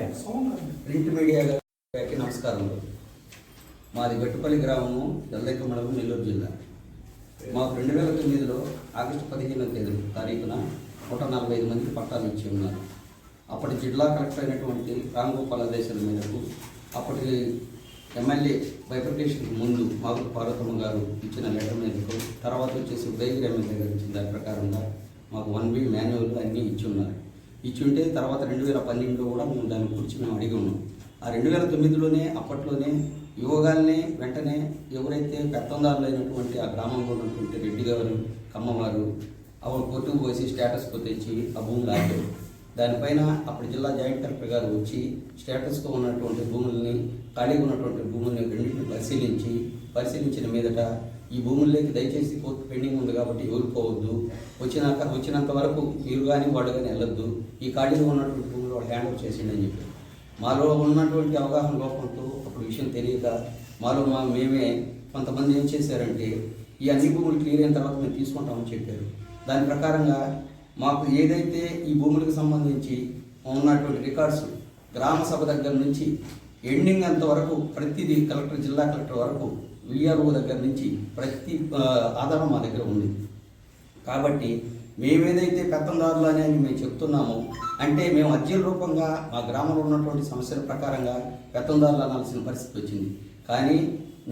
Print మీడియాకి నమస్కారం. మాది గట్టుపల్లి గ్రామము, జల్దెక్క మండలం, నెల్లూరు జిల్లా. మాకు 2009లో ఆగస్టు 15వ తారీఖున 145 మందికి పట్టాలు ఇచ్చి ఉన్నారు. అప్పటి జిల్లా కలెక్టర్ అయినటువంటి రాంగోపాల్ ఆదేశాల మేరకు అప్పటి ఎమ్మెల్యే బైఫర్కేషన్కి ముందు మాకు పార్వతమ్మ గారు ఇచ్చిన లెటర్ మేరకు, తర్వాత వచ్చేసి ఉదయగిరి ఎమ్మెల్యే గారు ఇచ్చిన దాని ప్రకారంగా మాకు 1B మాన్యువల్ అన్నీ ఇచ్చి ఉన్నారు. ఇచ్చి ఉంటే తర్వాత 2012లో కూడా మేము దాని గురించి మేము అడిగి ఉన్నాం. ఆ 2009లోనే అప్పట్లోనే యువగాల్ని వెంటనే ఎవరైతే పెత్తందారులు అయినటువంటి ఆ గ్రామంలో ఉన్నటువంటి రెడ్డి గారు, కమ్మవారు ఆవిడ కోర్టుకు పోసి స్టేటస్కు తెచ్చి ఆ భూములు ఆగారు. దానిపైన అప్పుడు జిల్లా జాయింట్ కలెక్టర్ గారు వచ్చి స్టేటస్గా ఉన్నటువంటి భూముల్ని, ఖాళీగా ఉన్నటువంటి భూముల్ని రెండింటిని పరిశీలించిన మీదట ఈ భూముల్లోకి దయచేసి కోర్టు పెండింగ్ ఉంది కాబట్టి ఎవరుకోవద్దు, వచ్చినంత వరకు మీరు కానీ వాడు కానీ వెళ్ళొద్దు, ఈ ఖాళీగా ఉన్నటువంటి భూములు వాడు హ్యాండ్ ఓవర్ చేసిండి అని చెప్పి మాలో ఉన్నటువంటి అవగాహన లోపంతో అప్పుడు విషయం తెలియక మేమే కొంతమంది ఏం చేశారంటే ఈ అన్ని భూములు క్లియర్ అయిన తర్వాత మేము తీసుకుంటామని చెప్పారు. దాని ప్రకారంగా మాకు ఏదైతే ఈ భూములకు సంబంధించి ఉన్నటువంటి రికార్డ్స్ గ్రామ సభ దగ్గర నుంచి ఎండింగ్ అంతవరకు ప్రతిదీ జిల్లా కలెక్టర్ వరకు విఆర్ఓ దగ్గర నుంచి ప్రతి ఆధారం మా దగ్గర ఉంది. కాబట్టి మేమేదైతే పెత్తందారులు అని మేము చెప్తున్నామో అంటే మేము అర్జీల రూపంగా మా గ్రామంలో ఉన్నటువంటి సమస్యల ప్రకారంగా పెత్తందారులు అనాల్సిన పరిస్థితి వచ్చింది. కానీ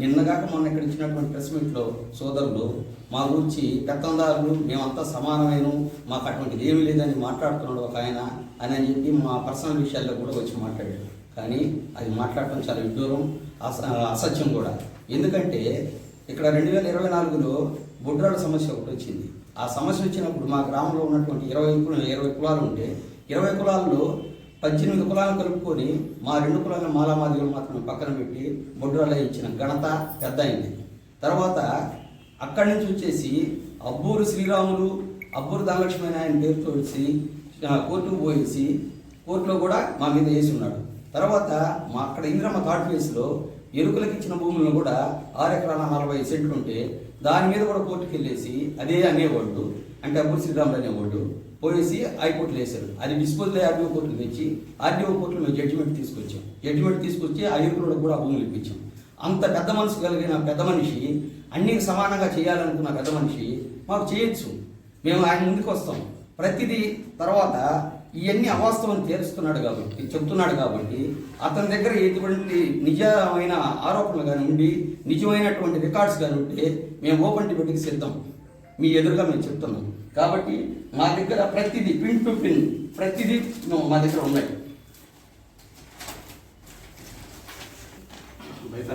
నిన్నగాక మొన్న ఇక్కడ ఇచ్చినటువంటి ప్రెస్ మీట్లో సోదరులు మా గురించి పెత్తందారులు మేమంతా సమానమైన, మాకు అటువంటిది ఏమీ లేదని మాట్లాడుతున్నాడు ఒక ఆయన అని చెప్పి మా పర్సనల్ విషయాల్లో కూడా వచ్చి మాట్లాడాడు. కానీ అది మాట్లాడటం చాలా విడ్డూరం, అసత్యం కూడా. ఎందుకంటే ఇక్కడ 2024లో బొడ్రాళ్ళ సమస్య ఒకటి వచ్చింది. ఆ సమస్య వచ్చినప్పుడు మా గ్రామంలో ఉన్నటువంటి 20 కులాలు ఉంటే 20 కులాల్లో 18 కులాలను కలుపుకొని మా 2 కులాలను మాలామాదిగలు మాత్రమే పక్కన పెట్టి బొడ్రాళ్ళ ఇచ్చిన ఘనత పెద్ద అయింది. తర్వాత అక్కడి నుంచి వచ్చేసి అబ్బూరు శ్రీరాములు, అబ్బూరు ధనలక్ష్మి ఆయన పేరుతో వచ్చి కోర్టుకు పోయేసి కోర్టులో కూడా మా మీద వేసి ఉన్నాడు. తర్వాత మా అక్కడ ఇంద్రమ్మ థర్డ్ ఫేజ్లో ఎరుకులకు ఇచ్చిన భూములను కూడా 6 ఎకరాల 40 సెంట్లు ఉంటే దాని మీద కూడా కోర్టుకు వెళ్ళేసి అదే అనేవాళ్ళు, అంటే అబ్బూరు శ్రీరాములు అనేవాళ్ళు పోయేసి హైకోర్టులు వేశారు. అది డిస్పోజల్ ఆర్డీఓ కోర్టుకు తెచ్చి ఆర్డీఓ కోర్టులో మేము జడ్జిమెంట్ తీసుకొచ్చి ఆ ఎరుకులకు కూడా భూములు ఇప్పించాం. అంత పెద్ద మనసు కలిగిన పెద్ద మనిషి, అన్ని సమానంగా చేయాలనుకున్న పెద్ద మనిషి మాకు చేయొచ్చు, మేము ఆయన ముందుకు వస్తాం ప్రతిదీ. తర్వాత ఇవన్నీ అవాస్తవం చెప్తున్నాడు కాబట్టి అతని దగ్గర ఎటువంటి నిజమైన ఆరోపణలు కానీ ఉండి నిజమైనటువంటి రికార్డ్స్ కానీ ఉంటే మేము ఓపెన్ డిబేట్కి సిద్ధం, మీ ఎదురుగా మేము చెప్తున్నాం. కాబట్టి మా దగ్గర ప్రతిదీ పిన్ టు పిన్ ప్రతిదీ మా దగ్గర ఉన్నాయి.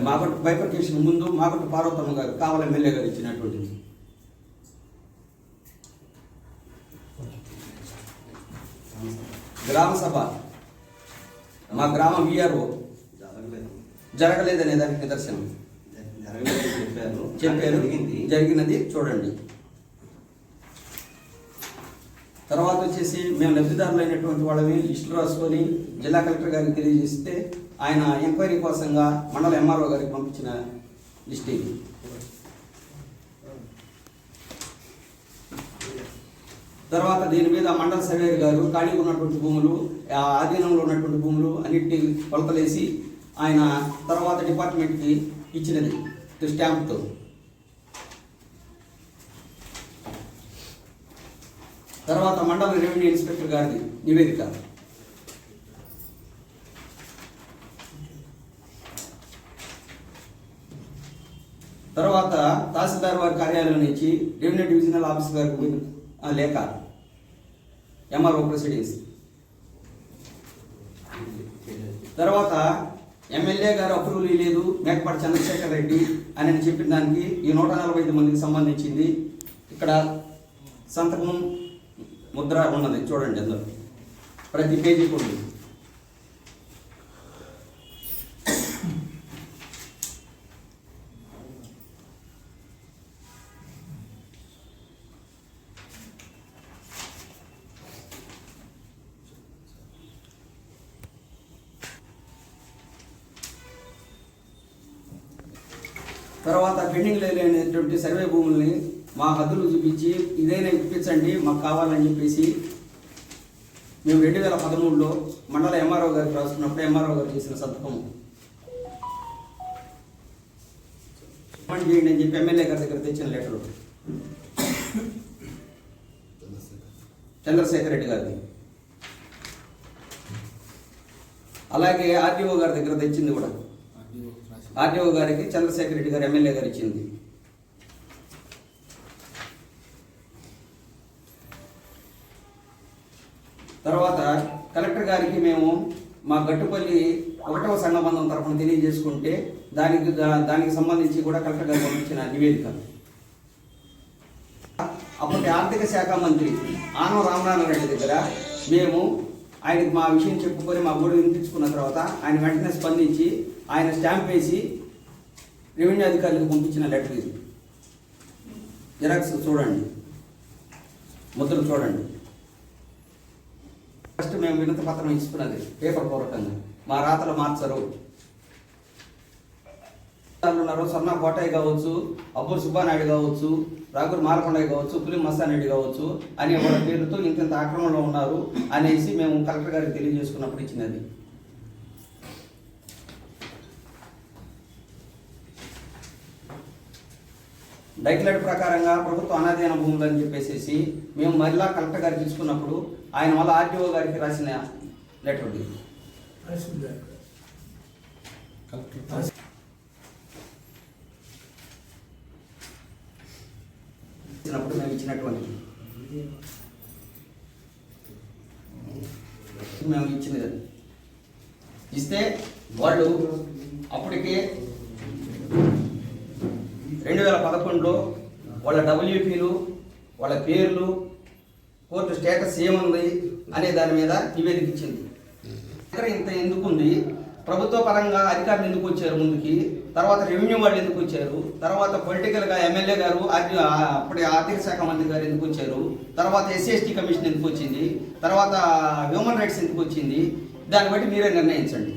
మాగొట్టు బైఫర్కేషన్ ముందు మాగొట్టు పార్వతమ్మ గారు కావల ఎమ్మెల్యే గారు ఇచ్చినటువంటిది. గ్రామ సభ మా గ్రామ విఆర్ఓ జరగలేదనే దానికి నిదర్శనం చెప్పారు. జరిగినది చూడండి. తర్వాత వచ్చేసి మేము లబ్ధిదారులు అయినటువంటి వాళ్ళని లిస్టులు రాసుకొని జిల్లా కలెక్టర్ గారికి తెలియజేస్తే ఆయన ఎంక్వైరీ కోసంగా మండల ఎంఆర్ఓ గారికి పంపించిన లిస్ట్ ఇది. తర్వాత దీని మీద మండల సర్వేయర్ గారు ఖాళీగా ఉన్నటువంటి భూములు, ఆధీనంలో ఉన్నటువంటి భూములు అన్నింటినీ కొలతలేసి ఆయన తర్వాత డిపార్ట్మెంట్కి ఇచ్చినది స్టాంప్తో. తర్వాత మండల రెవెన్యూ ఇన్స్పెక్టర్ గారిది నివేదిక. తర్వాత తహసీల్దార్ వారి కార్యాలయం నుంచి రెవెన్యూ డివిజనల్ ఆఫీస్ గారికి లేఖ, ఎంఆర్ఓ ప్రొసీడింగ్స్. తర్వాత ఎమ్మెల్యే గారు అప్రూవల్ లేదు మేకపాటి చంద్రశేఖర్ రెడ్డి అని చెప్పిన దానికి ఈ 145 మందికి సంబంధించింది ఇక్కడ సంతకం ముద్ర ఉన్నది చూడండి, అందరూ ప్రతి పేజీ కూడా. తర్వాత పెండింగ్ లేనటువంటి సర్వే భూముల్ని మా హద్దులు చూపించి ఇదైనా ఇప్పించండి మాకు కావాలని చెప్పేసి మేము 2013లో మండల ఎంఆర్ఓ గారికి రాసుకున్నప్పుడు ఎంఆర్ఓ గారు చేసిన సంతకం చేయండి అని చెప్పి ఎమ్మెల్యే గారి దగ్గర తెచ్చిన లెటరు చంద్రశేఖర్ రెడ్డి గారిది. అలాగే ఆర్డీఓ గారి దగ్గర తెచ్చింది కూడా, ఆర్డీఓ గారికి చంద్రశేఖర్ రెడ్డి గారు ఎమ్మెల్యే గారు ఇచ్చింది. తర్వాత కలెక్టర్ గారికి మేము మా గట్టుపల్లి 1వ సంఘబంధం తరఫున తెలియజేసుకుంటే దానికి సంబంధించి కూడా కలెక్టర్ గారు పంపించిన నివేదిక. అప్పటి ఆర్థిక శాఖ మంత్రి ఆనవ రామనారాయణ రెడ్డి దగ్గర మేము ఆయనకి మా విషయం చెప్పుకొని మా గొడవ వినిపించుకున్న తర్వాత ఆయన వెంటనే స్పందించి ఆయన స్టాంప్ వేసి రెవెన్యూ అధికారులకు పంపించిన లెటర్ ఇది. జిరాక్స్ చూడండి, ముద్రలు చూడండి. ఫస్ట్ మేము వినతి పత్రం ఇచ్చుకున్నది పేపర్ పూర్వకంగా, మా రాతలు మార్చరు ఉన్నారు. సన్నా కోటయ్య కావచ్చు, అబ్బూరు సుబ్బానాయుడు కావచ్చు, రాఘూరు మాలకొండయ్య కావచ్చు, పులి మస్తానరెడ్డి కావచ్చు అనే వాళ్ళ పేరుతో ఇంత ఆక్రమణలో ఉన్నారు అనేసి మేము కలెక్టర్ గారికి తెలియజేసుకున్నప్పుడు ఇచ్చినది. డైక్లెట్ ప్రకారంగా ప్రభుత్వ అనాధీన భూములు అని చెప్పేసి మేము మళ్ళా కలెక్టర్ గారికి తీసుకున్నప్పుడు ఆయన వల్ల ఆర్డీఓ గారికి రాసిన లెటర్ ఉంది. ఇచ్చినప్పుడు మేము ఇచ్చినటువంటి మేము ఇచ్చినది ఇస్తే వాళ్ళు అప్పటికే 2011లో వాళ్ళ డబ్ల్యూపీలు, వాళ్ళ పేర్లు, కోర్టు స్టేటస్ ఏముంది అనే దాని మీద నివేదిక ఇచ్చింది. ఇంత ఎందుకుంది, ప్రభుత్వ పరంగా అధికారులు ఎందుకు వచ్చారు ముందుకి, తర్వాత రెవెన్యూ వాళ్ళు ఎందుకు వచ్చారు, తర్వాత పొలిటికల్గా ఎమ్మెల్యే గారు అప్పటి ఆర్థిక శాఖ మంత్రి గారు ఎందుకు వచ్చారు, తర్వాత ఎస్సీ కమిషన్ ఎందుకు వచ్చింది, తర్వాత హ్యూమన్ రైట్స్ ఎందుకు వచ్చింది, దాన్ని బట్టి మీరే నిర్ణయించండి.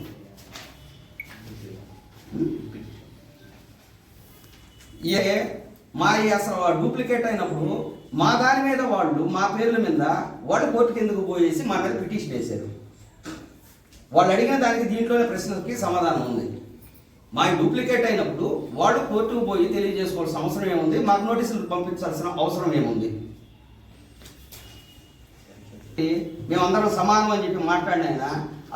మా అసలు డూప్లికేట్ అయినప్పుడు మా దాని మీద వాళ్ళు మా పేర్ల మీద వాళ్ళు కోర్టుకి ఎందుకు పోయేసి మా మీద పిటిషన్ వేశారు. వాళ్ళు అడిగిన దానికి దీంట్లోనే ప్రశ్నకి సమాధానం ఉంది. మా డూప్లికేట్ అయినప్పుడు వాళ్ళు కోర్టుకు పోయి తెలియజేసుకోవాల్సిన అవసరం ఏముంది, మాకు నోటీసులు పంపించాల్సిన అవసరం ఏముంది. మేమందరం సమానం అని చెప్పి మాట్లాడిన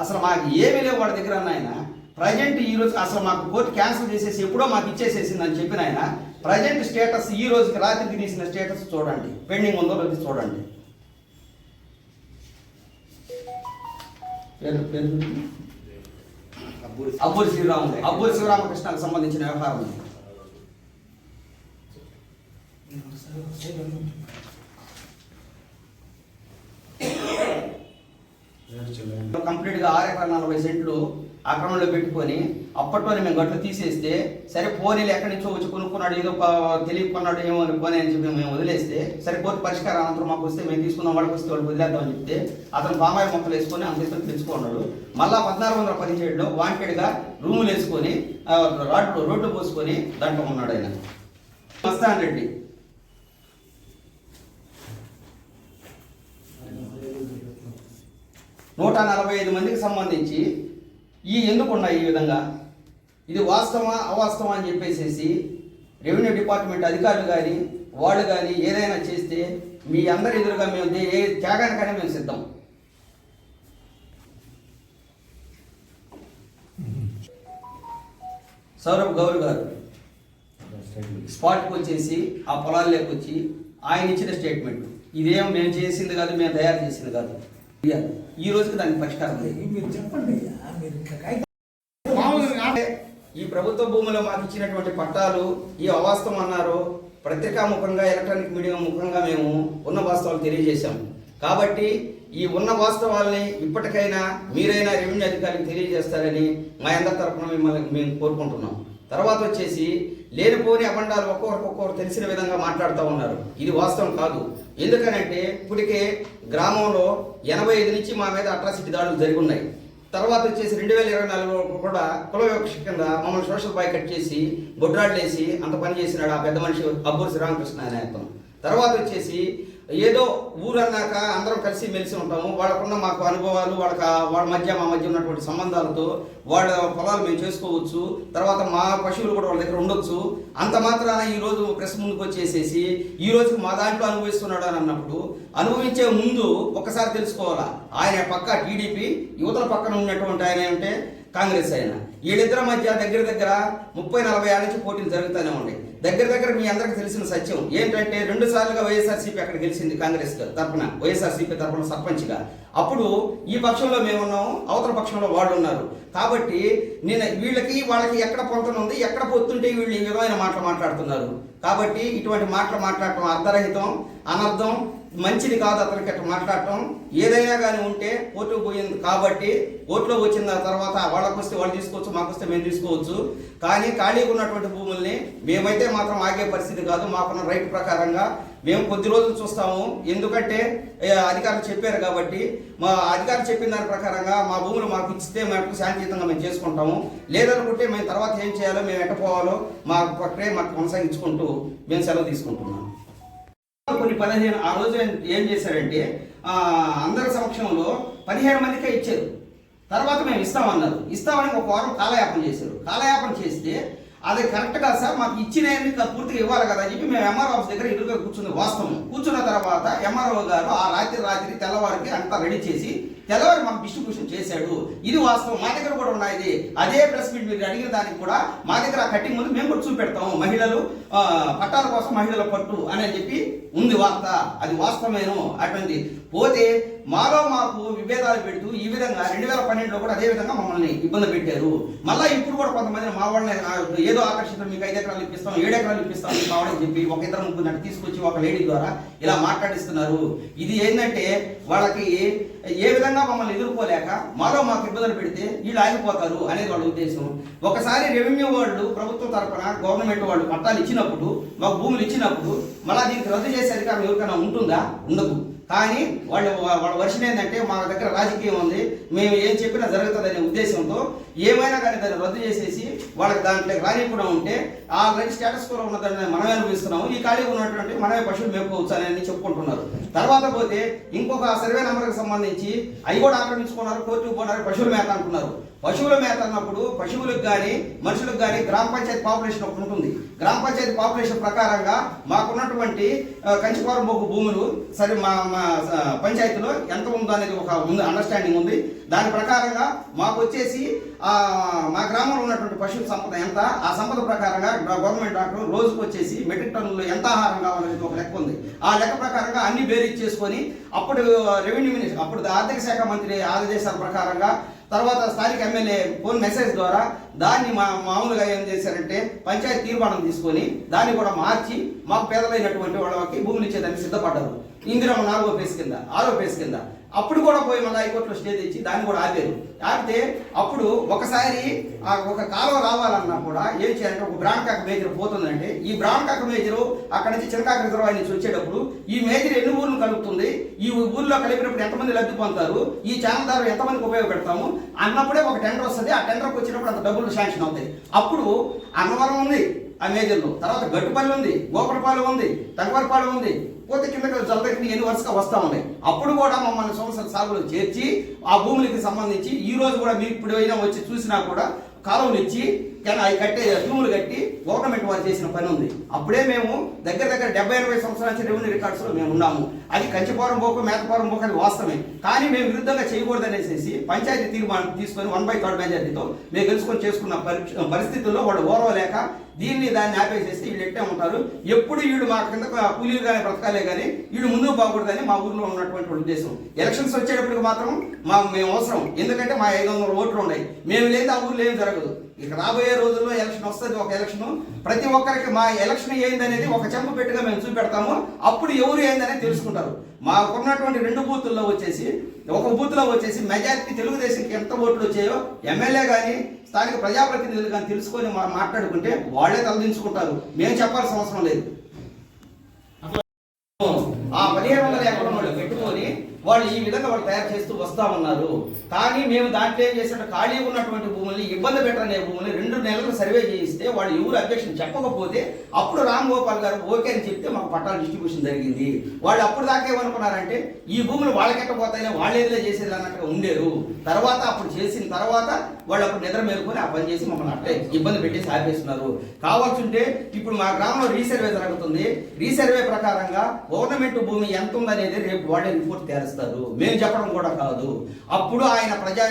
అసలు మాకు ఏమీ లేవు వాళ్ళ దగ్గర అన్న ప్రజెంట్ ఈరోజు అసలు మాకు కోర్టు క్యాన్సిల్ చేసేసి ఎప్పుడో మాకు ఇచ్చేసేసింది అని చెప్పిన ఆయన ప్రజెంట్ స్టేటస్ ఈ రోజుకి రాత్రికి తీసిన స్టేటస్ చూడండి, పెండింగ్ ఉందో అది చూడండి. అబ్బూరి శివరామకృష్ణకు సంబంధించిన వ్యవహారం కంప్లీట్ గా 6 ఎకరాల 40 సెంట్లు ఆక్రమణలో పెట్టుకొని అప్పట్లోనే మేము గట్లు తీసేస్తే సరే పోనీలు ఎక్కడి నుంచో వచ్చి కొనుక్కున్నాడు, ఏదో తెలియకున్నాడు ఏమో పోనీ అని చెప్పి మేము వదిలేస్తే సరే కోర్టు పరిష్కారం అనంతరం మాకు వస్తే మేము తీసుకుందాం, వాళ్ళకి వస్తే వాళ్ళు వదిలేద్దామని చెప్తే అతను పామాయిల్ మొక్కలు వేసుకొని అంత ఇతను తెచ్చుకున్నాడు. మళ్ళా 1417లో వాంటెడ్గా రూములు వేసుకొని రోడ్లు పోసుకొని దాంట్లో ఉన్నాడు ఆయన మస్తాన్ రెడ్డి. నూట 45 మందికి సంబంధించి ఎందుకున్నాయి ఈ విధంగా, ఇది వాస్తవమా అవాస్తవా అని చెప్పేసి రెవెన్యూ డిపార్ట్మెంట్ అధికారులు కానీ వాళ్ళు కానీ ఏదైనా చేస్తే మీ అందరి ఎదురుగా మేము ఏ త్యాగానికైనా మేము సిద్ధం. సౌరభ్ గౌర్ గారు స్పాట్కి వచ్చేసి ఆ పొలాల్లోకి వచ్చి ఆయన ఇచ్చిన స్టేట్మెంట్, ఇదేం మేము చేసింది కాదు, మేము తయారు చేసింది కాదు, ఈ రోజుకి దానికి పరిష్కారం లేదు. మీరు చెప్పండి. ఈ ప్రభుత్వ భూములో మాకు ఇచ్చినటువంటి పట్టాలు ఈ అవాస్తవం అన్నారు. పత్రికాముఖంగా ఎలక్ట్రానిక్ మీడియా ముఖంగా మేము ఉన్న వాస్తవాలు తెలియజేశాం. కాబట్టి ఈ ఉన్న వాస్తవాల్ని ఇప్పటికైనా మీరైనా రెవెన్యూ అధికారులకు తెలియజేస్తారని మా అందరి తరఫున మిమ్మల్ని మేము కోరుకుంటున్నాం. తర్వాత వచ్చేసి లేనిపోని అబండాలు ఒక్కొక్కరు తెలిసిన విధంగా మాట్లాడుతూ ఉన్నారు. ఇది వాస్తవం కాదు. ఎందుకనంటే ఇప్పటికే గ్రామంలో 85 నుంచి మా మీద అట్రాసిటీ దాడులు జరిగి ఉన్నాయి. తర్వాత వచ్చేసి 2024లో కూడా కుల వివక్ష కింద మమ్మల్ని సోషల్ బాయ్కట్ చేసి బొడ్రాళ్ళు వేసి అంత పని చేసినాడు ఆ పెద్ద మనిషి అబ్బూరి శ్రీరామకృష్ణ అనే అతను. తర్వాత వచ్చేసి ఏదో ఊరన్నాక అందరం కలిసి మెలిసి ఉంటాము. వాళ్ళకున్న మాకు అనుభవాలు, వాళ్ళ మధ్య మా మధ్య ఉన్నటువంటి సంబంధాలతో వాళ్ళ పొలాలు మేము చేసుకోవచ్చు, తర్వాత మా పశువులు కూడా వాళ్ళ దగ్గర ఉండొచ్చు. అంత మాత్రాన ఈరోజు ప్రెస్ ముందుకు వచ్చేసేసి ఈ రోజుకి మా దాంట్లో అనుభవిస్తున్నాడు అని అన్నప్పుడు, అనుభవించే ముందు ఒకసారి తెలుసుకోవాలా, ఆయన పక్క టీడీపీ, యువతల పక్కన ఉన్నటువంటి ఆయన అంటే కాంగ్రెస్ అయినా. వీళ్ళిద్దరి మధ్య దగ్గర 30-40 ఏళ్ళ నుంచి పోటీలు జరుగుతూనే ఉన్నాయి. దగ్గర మీ అందరికి తెలిసిన సత్యం ఏంటంటే 2 సార్లుగా వైఎస్ఆర్సీపీ అక్కడ గెలిచింది కాంగ్రెస్ తరఫున, వైఎస్ఆర్సీపీ తరఫున సర్పంచ్గా. అప్పుడు ఈ పక్షంలో మేమున్నాము, అవతల పక్షంలో వాళ్ళు ఉన్నారు. కాబట్టి నేను వాళ్ళకి ఎక్కడ పొంతన ఉంది, ఎక్కడ పొత్తుంటే వీళ్ళు ఈ విధమైన మాటలు మాట్లాడుతున్నారు. కాబట్టి ఇటువంటి మాటలు మాట్లాడటం అర్ధరహితం, అనర్థం, మంచిది కాదు. అతనికి అట్లా మాట్లాడటం ఏదైనా కానీ ఉంటే ఓటు పోయింది కాబట్టి ఓట్లో వచ్చిన తర్వాత వాళ్ళకు వస్తే వాళ్ళు తీసుకోవచ్చు, మాకు వస్తే మేము తీసుకోవచ్చు. కానీ ఖాళీగా ఉన్నటువంటి భూముల్ని మేమైతే మాత్రం ఆగే పరిస్థితి కాదు. మాకున్న రైట్ ప్రకారంగా మేము కొద్ది రోజులు చూస్తాము. ఎందుకంటే అధికారులు చెప్పారు కాబట్టి, మా అధికారులు చెప్పిన దాని ప్రకారంగా మా భూములు మాకు ఇస్తే మేము శాంతియుతంగా మేము చేసుకుంటాము. లేదనుకుంటే మేము తర్వాత ఏం చేయాలో, మేము ఎట్టపోవాలో మా ప్రక్రియ మాకు కొనసాగించుకుంటూ మేము సెలవు తీసుకుంటున్నాం. కొన్ని 15 ఆ రోజు ఏం చేశారంటే అందరి సమక్షంలో 17 మందికే ఇచ్చారు. తర్వాత మేము ఇస్తామన్నారు. ఇస్తామని ఒక వారం కాలయాపన చేశారు. కాలయాపన చేస్తే అది కరెక్ట్ కాదు సార్, మాకు ఇచ్చినవి పూర్తిగా ఇవ్వాలి కదా అని చెప్పి మేము ఎంఆర్ఓ ఆఫీస్ దగ్గర ఎదురుగా కూర్చుంది వాస్తవం. కూర్చున్న తర్వాత ఎంఆర్ఓ గారు ఆ రాత్రి తెల్లవారికి అంతా రెడీ చేసి తెల్లవారి మాకు డిస్ట్రిబ్యూషన్ చేశాడు. ఇది వాస్తవం, మా దగ్గర కూడా ఉన్నాయి. అదే ప్రెస్ మీట్ మీరు అడిగిన దానికి కూడా మా దగ్గర ఆ కట్టింగ్ ముందు మేము కూడా చూపెడతాము. మహిళలు పట్టాల కోసం మహిళల పట్టు అని చెప్పి ఉంది వార్త, అది వాస్తవమేను. అటువంటి పోతే మాకు విభేదాలు పెడుతూ ఈ విధంగా 2012లో కూడా అదే విధంగా మమ్మల్ని ఇబ్బంది పెట్టారు. మళ్ళీ ఇప్పుడు కూడా కొంతమంది మా వాళ్ళని ఏదో ఆకర్షితం, మీకు 5 ఎకరాలు ఇప్పిస్తాం, 7 ఎకరాలు ఇప్పిస్తాం మీకు కావాలని చెప్పి ఒక 2-3 తీసుకొచ్చి ఒక లేడీ ద్వారా ఇలా మాట్లాడిస్తున్నారు. ఇది ఏంటంటే వాళ్ళకి ఏ విధంగా మమ్మల్ని ఎదుర్కోలేక మాకు ఇబ్బందులు పెడితే వీళ్ళు ఆగిపోతారు అనేది వాళ్ళ ఉద్దేశం. ఒకసారి రెవెన్యూ వాళ్ళు ప్రభుత్వం తరఫున గవర్నమెంట్ వాళ్ళు పట్టాలు ఇచ్చినప్పుడు, మాకు భూములు ఇచ్చినప్పుడు మళ్ళీ దీనికి రద్దు చేసే అధికారం ఎవరికైనా ఉంటుందా? ఉండదు. కానీ వాళ్ళ వర్షన్ ఏంటంటే మా దగ్గర రాజకీయం ఉంది, మేము ఏం చెప్పినా జరుగుతుందనే ఉద్దేశంతో ఏమైనా కానీ దాన్ని రద్దు చేసేసి వాళ్ళకి దాంట్లో రానికుండా ఉంటే ఆల్రెడీ స్టేటస్ కూడా ఉన్నదాన్ని మనమే అనుభవిస్తున్నాము, ఈ ఖాళీ ఉన్నటువంటి మనమే పశువులు మేపుకోవచ్చు అని చెప్పుకుంటున్నారు. తర్వాత పోతే ఇంకొక సర్వే నెంబర్కి సంబంధించి అవి కూడా ఆక్రమించుకున్నారు, కోర్టుకు పోయినారు, పశువుల మేత అంటున్నారు. పశువుల మేత అన్నప్పుడు పశువులకు కానీ మనుషులకు కానీ గ్రామ పంచాయతీ పాపులేషన్ ఒకటి ఉంటుంది. గ్రామ పంచాయతీ పాపులేషన్ ప్రకారంగా మాకున్నటువంటి కంచిపారం బొగ్గు భూములు సరే మా పంచాయతీలో ఎంత ఉందో అనేది ఒక అండర్స్టాండింగ్ ఉంది. దాని ప్రకారంగా మాకు వచ్చేసి మా గ్రామంలో ఉన్నటువంటి పశువుల సంపద ఎంత, ఆ సంపద ప్రకారంగా గవర్నమెంట్ డాక్టర్ రోజుకు వచ్చేసి మెట్రిక్ టన్నులు ఎంత ఆహారం కావాలనేది ఒక లెక్క ఉంది. ఆ లెక్క ప్రకారంగా అన్ని బేరీజ్ చేసుకొని అప్పుడు రెవెన్యూ మినిస్టర్, అప్పుడు ఆర్థిక శాఖ మంత్రి ఆదేశాల ప్రకారంగా తర్వాత స్థానిక ఎమ్మెల్యే ఫోన్ మెసేజ్ ద్వారా దాన్ని మామూలుగా ఏం చేశారంటే పంచాయతీ తీర్మానం తీసుకొని దాన్ని కూడా మార్చి మాకు పేదలైనటువంటి వాళ్ళకి భూములు ఇచ్చేదానికి సిద్ధపడ్డారు. ఇందిరమ్మ 4వ ఫేజ్ కింద 6వ ఫేజ్ కింద. అప్పుడు కూడా పోయి మళ్ళీ హైకోర్టులో స్టే తెచ్చి దాన్ని కూడా ఆపారు. ఆపితే అప్పుడు ఒకసారి ఒక కాలువ రావాలన్నా కూడా ఏం చేయాలంటే ఒక బ్రాండ్కాక మేజర్ పోతుందంటే ఈ బ్రాండ్కాక మేజరు అక్కడ నుంచి చిలకాక రిజర్వాయర్ నుంచి వచ్చేటప్పుడు ఈ మేజర్ ఎన్ని ఊర్లు కలుపుతుంది, ఈ ఊర్లో కలిపినప్పుడు ఎంతమంది లబ్ధి పొందుతారు, ఈ ఛానల్ ద్వారా ఎంతమందికి ఉపయోగపెడతాము అన్నప్పుడే ఒక టెండర్ వస్తుంది. ఆ టెండర్కి వచ్చినప్పుడు అంత డబ్బులు శాంక్షన్ అవుతాయి. అప్పుడు అన్నవరం ఉంది ఆ మేజర్లో, తర్వాత గట్టుపల్లి ఉంది, గోపరపాలెం ఉంది, తగవరపాలెం ఉంది, పోతే కిందకి జలదగ్ని ఎన్ని వరుసగా వస్తూ ఉన్నాయి. అప్పుడు కూడా మమ్మల్ని సంవత్సరాల సాగులో చేర్చి ఆ భూములకి సంబంధించి ఈ రోజు కూడా మీరు ఇప్పుడు అయినా వచ్చి చూసినా కూడా కాలువలు ఇచ్చి అవి కట్టే భూములు కట్టి గవర్నమెంట్ వారు చేసిన పని ఉంది. అప్పుడే మేము దగ్గర 70-80 సంవత్సరాల నుంచి రెవెన్యూ రికార్డ్స్లో మేము ఉన్నాము. అది కంచిపారం పోకు మేతపారం పోకు అది వాస్తవమే. కానీ మేము విరుద్ధంగా చేయకూడదనేసి పంచాయతీ తీర్మానం తీసుకొని 1/3 మెజారిటీతో మేము గెలుచుకొని చేసుకున్న పరిస్థితుల్లో వాళ్ళు ఓర్వలేక దాన్ని ఆపేసేసి వీళ్ళు ఎట్టే ఉంటారు. ఎప్పుడు వీళ్ళు మా కింద కూలీలు కానీ బ్రతకాలే కానీ వీళ్ళు ముందుకు పోకూడదని మా ఊర్లో ఉన్నటువంటి ఉద్దేశం. ఎలక్షన్స్ వచ్చేటప్పటికి మాత్రం మేము అవసరం, ఎందుకంటే మా 500 ఓట్లు ఉన్నాయి. మేము లేదు ఆ ఊర్లో ఏం జరగదు. ఇక రాబోయే రోజుల్లో ఎలక్షన్ వస్తుంది, ఒక ఎలక్షన్ ప్రతి ఒక్కరికి మా ఎలక్షన్ ఏందనేది ఒక చెంపు పెట్టుగా మేము చూపెడతాము. అప్పుడు ఎవరు ఏందనేది తెలుసుకుంటారు. మాకున్నటువంటి 2 బూతుల్లో వచ్చేసి ఒక బూత్లో వచ్చేసి మెజారిటీ తెలుగుదేశంకి ఎంత ఓట్లు వచ్చాయో ఎమ్మెల్యే కానీ స్థానిక ప్రజాప్రతినిధులు కానీ తెలుసుకొని మాట్లాడుకుంటే వాళ్ళే తలదించుకుంటారు. మేము చెప్పాల్సిన అవసరం లేదు. ఆ 1500 ఎకరం పెట్టుకొని వాళ్ళు ఈ విధంగా వాళ్ళు తయారు చేస్తూ వస్తా ఉన్నారు. కానీ మేము దాంట్లో ఏం చేసినట్టు ఖాళీ ఉన్నటువంటి భూముల్ని, ఇబ్బంది పెట్టనే భూముల్ని 2 నెలలు సర్వే చేయిస్తే వాళ్ళు ఎవరు అబ్జెక్షన్ చెప్పకపోతే అప్పుడు రామ్ గోపాల్ గారు ఓకే అని చెప్తే మాకు పట్టాల డిస్ట్రిబ్యూషన్ జరిగింది. వాళ్ళు అప్పుడు దాకా ఏమనుకున్నారంటే ఈ భూములు వాళ్ళకెట్టపోతాయని వాళ్ళు ఏదిలే చేసేది అన్నట్టుగా ఉండేరు. తర్వాత అప్పుడు చేసిన తర్వాత వాళ్ళు అప్పుడు నిద్ర మేలుకొని ఆ పని చేసి మమ్మల్ని అట్టే ఇబ్బంది పెట్టేసి ఆపేస్తున్నారు. కావాల్సింటే ఇప్పుడు మా గ్రామంలో రీసర్వే జరుగుతుంది. రీసర్వే ప్రకారంగా గవర్నమెంట్ భూమి ఎంత ఉందనేది రేపు వాళ్ళే రిపోర్ట్ తేలుస్తారు, మేము చెప్పడం కూడా కాదు. అప్పుడు ఆయన ప్రజా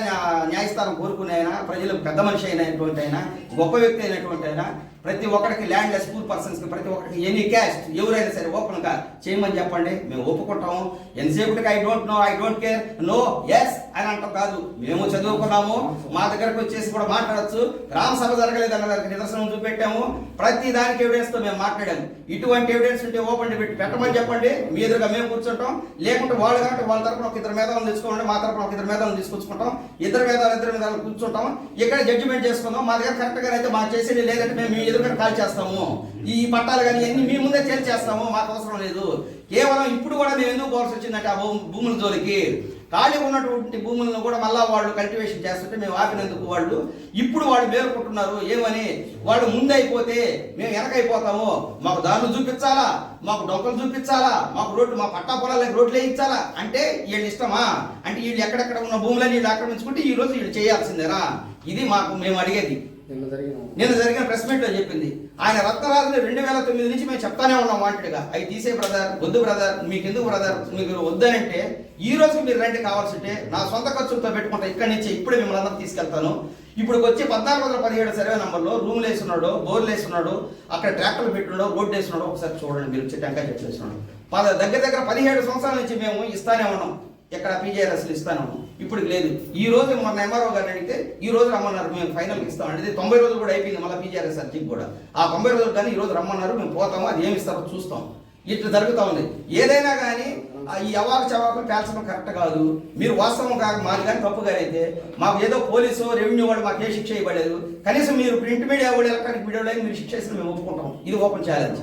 న్యాయస్థానం కోరుకునే ఆయన, ప్రజలకు పెద్ద మనిషి అయినటువంటి ఆయన, గొప్ప వ్యక్తి అయినటువంటి ఆయన, ప్రతి ఒక్కరికి ల్యాండ్ లెస్ పూర్ పర్సన్స్కి ప్రతి ఒక్కరికి ఎనీ క్యాస్ట్ ఎవరైనా సరే ఓపెన్గా చేయమని చెప్పండి, మేము ఒప్పుకుంటాము. ఎంతసేపటికి I don't know, I don't care, no yes అని అంటాం కాదు. మేము చదువుకున్నాము, మా దగ్గరకు వచ్చేసి కూడా మాట్లాడచ్చు. గ్రామ సభ జరగలేదు అన్న దానికి నిదర్శనం చూపెట్టాము. ప్రతి దానికి ఎవిడెన్స్తో మేము మాట్లాడాము. ఇటువంటి ఎవిడెన్స్ ఉంటే ఓపెన్ డిబేట్ పెట్టమని చెప్పండి, మీ ఎదురుగా మేము కూర్చుంటాం. లేకుంటే వాళ్ళు కాబట్టి వాళ్ళ తరపున ఒక 2 మేధావులను తెచ్చుకోండి, మా తరపున ఒక 2 మేధావులను తీసుకొచ్చుకుంటాం. 2 మేధావులు కూర్చుంటాం, ఇక్కడ జడ్జిమెంట్ చేసుకుందాం. మా దగ్గర కరెక్ట్గా అయితే మాకు చేసేది, లేదంటే మేము ఎదురుగా కాల్ చేస్తాము. ఈ పట్టాలు కానీ అన్ని మీ ముందే చేస్తాము, మాకు అవసరం లేదు. కేవలం ఇప్పుడు కూడా మేము ఎందుకు పోవాల్సి వచ్చిందంటే ఆ భూముల జోలికి ఖాళీ ఉన్నటువంటి భూములను కూడా మళ్ళా వాళ్ళు కల్టివేషన్ చేస్తుంటే మేము ఆపినందుకు వాళ్ళు ఇప్పుడు వాళ్ళు మేలుకుంటున్నారు. ఏమని వాళ్ళు ముందైపోతే మేము వెనకైపోతాము, మాకు దారులు చూపించాలా, మాకు డొక్కలు చూపించాలా, మాకు రోడ్లు, మా పట్టా పొలాలకు రోడ్లు వేయించాలా అంటే వీళ్ళు ఇష్టమా? అంటే వీళ్ళు ఎక్కడెక్కడ ఉన్న భూములని వీళ్ళు ఆక్రమించుకుంటే ఈ రోజు వీళ్ళు చేయాల్సిందేనా? ఇది మేము అడిగేది. నిన్న జరిగిన ప్రెస్ మీట్ లో చెప్పింది ఆయన. రత్నరాజుని 2009 నుంచి మేము చెప్తానే ఉన్నాం వాంటెడ్గా, అవి తీసే బ్రదర్, వద్దు బ్రదర్, మీకు ఎందుకు బ్రదర్, మీకు వద్దనంటే ఈ రోజు మీరు రండి, కావాల్సింటే నా సొంత ఖర్చులతో పెట్టుకుంటా, ఇక్కడి నుంచి ఇప్పుడు మిమ్మల్ని అందరూ తీసుకెళ్తాను. ఇప్పుడు వచ్చి 1417 సర్వే నంబర్లో రూమ్లు వేస్తున్నాడు, బోర్లు వేస్తున్నాడు, అక్కడ ట్రాక్టర్లు పెట్టున్నాడు, రోడ్డు వేస్తున్నాడు. ఒకసారి చూడండి, మీరు వచ్చి టెంకాయ చెట్లు వేస్తున్నాడు. దగ్గర 17 సంవత్సరాల నుంచి మేము ఇస్తానే ఉన్నాం, ఎక్కడ పీజీఆర్ఎస్లు ఇస్తానే ఉన్నాం. ఇప్పుడు లేదు. ఈ రోజు మొన్న ఎంఆర్ఓ గారిని అడిగితే ఈ రోజు రమ్మన్నారు, మేము ఫైనల్కి ఇస్తామండి. 90 రోజులు కూడా అయిపోయింది, మళ్ళీ పీజీఆర్ఎస్ అర్జీకి కూడా. ఆ 90 రోజులు కానీ ఈ రోజు రమ్మన్నారు, మేము పోతాము, అది ఏమి ఇస్తారో చూస్తాం. ఇట్లా జరుగుతూ ఉంది. ఏదైనా కానీ ఈ అవాకు చవాకులు పేల్చడం కరెక్ట్ కాదు. మీరు వాస్తవం కాక మాది కానీ తప్పు కానీ అయితే మాకు ఏదో పోలీసు రెవెన్యూ వాళ్ళు మాకు ఏ శిక్ష ఇవ్వలేదు, కనీసం మీరు ప్రింట్ మీడియా వాళ్ళు ఎలక్ట్రానిక్ మీడియా మీరు శిక్ష చేసిన మేము ఒప్పుకుంటాం. ఇది ఓపెన్ ఛాలెంజ్.